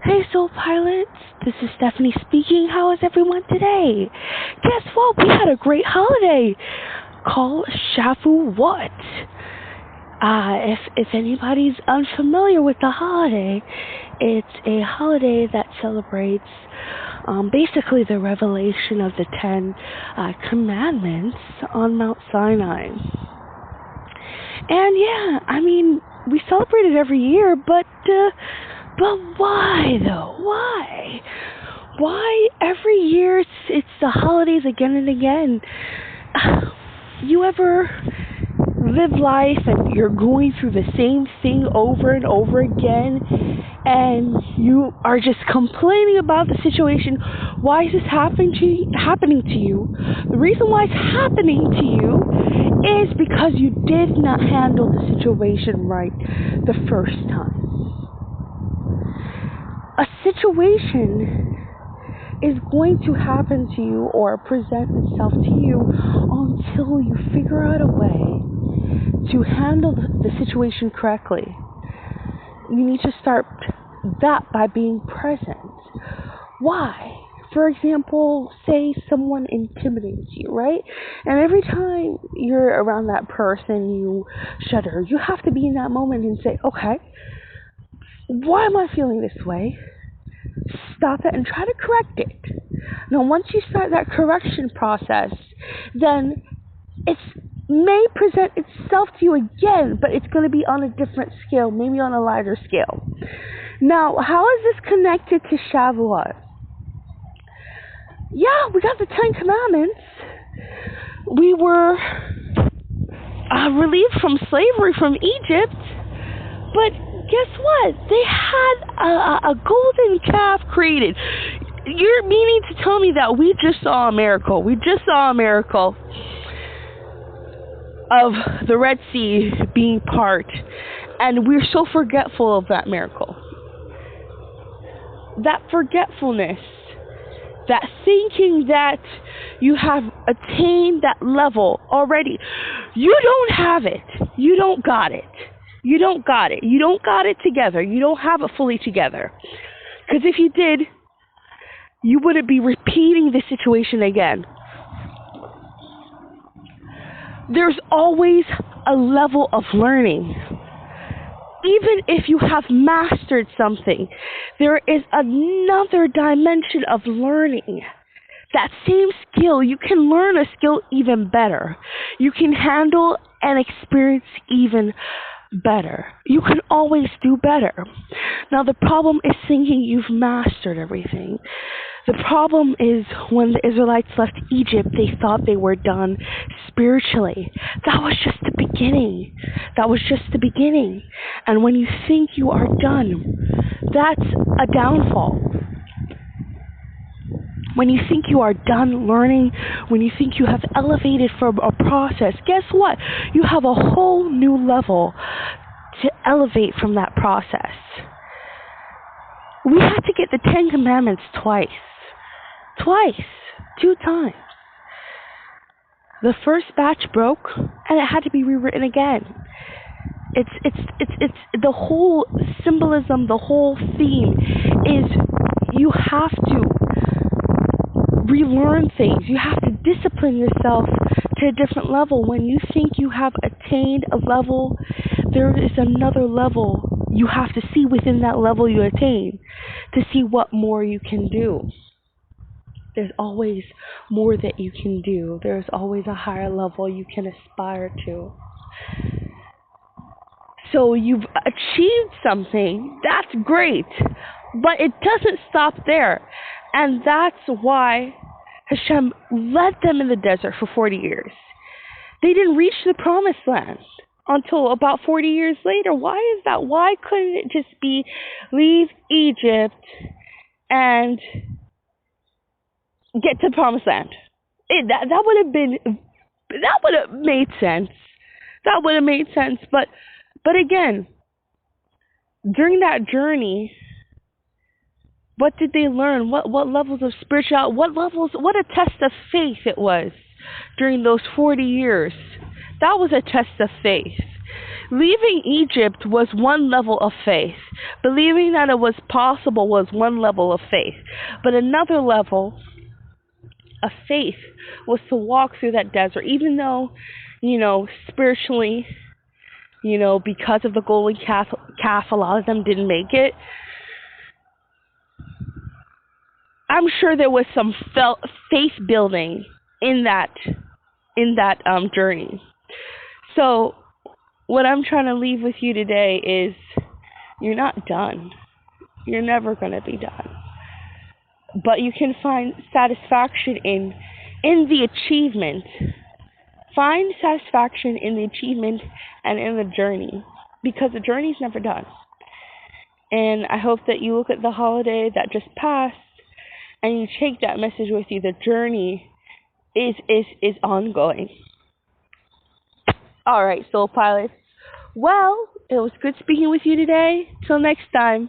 Hey Soul Pilots, this is Stephanie speaking. How is everyone today? Guess what? We had a great holiday called Shavuot. If anybody's unfamiliar with the holiday, it's a holiday that celebrates basically the revelation of the Ten Commandments on Mount Sinai. And yeah, I mean, we celebrate it every year, but why though? Why? Why every year it's the holidays again and again? You ever live life and you're going through the same thing over and over again, and you are just complaining about the situation? Why is this happening to you? The reason why it's happening to you is because you did not handle the situation right the first time. A situation is going to happen to you or present itself to you until you figure out a way to handle the situation correctly. You need to start that by being present. Why? For example, say someone intimidates you, right? And every time you're around that person, you shudder. You have to be in that moment and say, okay, why am I feeling this way? Stop it and try to correct it. Now, once you start that correction process, then it may present itself to you again, but it's going to be on a different scale, maybe on a lighter scale. Now, how is this connected to Shavuot? Yeah, we got the Ten Commandments. We were relieved from slavery from Egypt, but guess what? They had a golden calf created. You're meaning to tell me that we just saw a miracle. We just saw a miracle of the Red Sea being part, and we're so forgetful of that miracle. That forgetfulness, that thinking that you have attained that level already. You don't have it. You don't got it. You don't got it. You don't got it together. You don't have it fully together. Because if you did, you wouldn't be repeating the situation again. There's always a level of learning. Even if you have mastered something, there is another dimension of learning. That same skill, you can learn a skill even better. You can handle and experience even better. You can always do better. Now, the problem is thinking you've mastered everything. The problem is when the Israelites left Egypt, they thought they were done spiritually. That was just the beginning. That was just the beginning. And when you think you are done, that's a downfall. When you think you are done learning, when you think you have elevated from a process, guess what? You have a whole new level to elevate from that process. We had to get the Ten Commandments twice. 2 times. The first batch broke, and it had to be rewritten again. It's the whole symbolism, the whole theme is you have to relearn things. You have to discipline yourself to a different level. When you think you have attained a level, there is another level you have to see within that level you attain to see what more you can do. There's always more that you can do. There's always a higher level you can aspire to. So you've achieved something. That's great. But it doesn't stop there. And that's why Hashem led them in the desert for 40 years. They didn't reach the promised land until about 40 years later. Why is that? Why couldn't it just be leave Egypt and get to the promised land? That would have made sense. That would have made sense. But again, during that journey, what did they learn? What levels of spirituality? What a test of faith it was during those 40 years. That was a test of faith. Leaving Egypt was one level of faith. Believing that it was possible was one level of faith. But another level of faith was to walk through that desert, even though, spiritually, because of the golden calf, a lot of them didn't make it. I'm sure there was some faith building in that journey. So what I'm trying to leave with you today is you're not done. You're never going to be done. But you can find satisfaction in the achievement. Find satisfaction in the achievement and in the journey, because the journey's never done. And I hope that you look at the holiday that just passed and you take that message with you. The journey is ongoing. All right, Soul Pilots. Well, it was good speaking with you today. Till next time.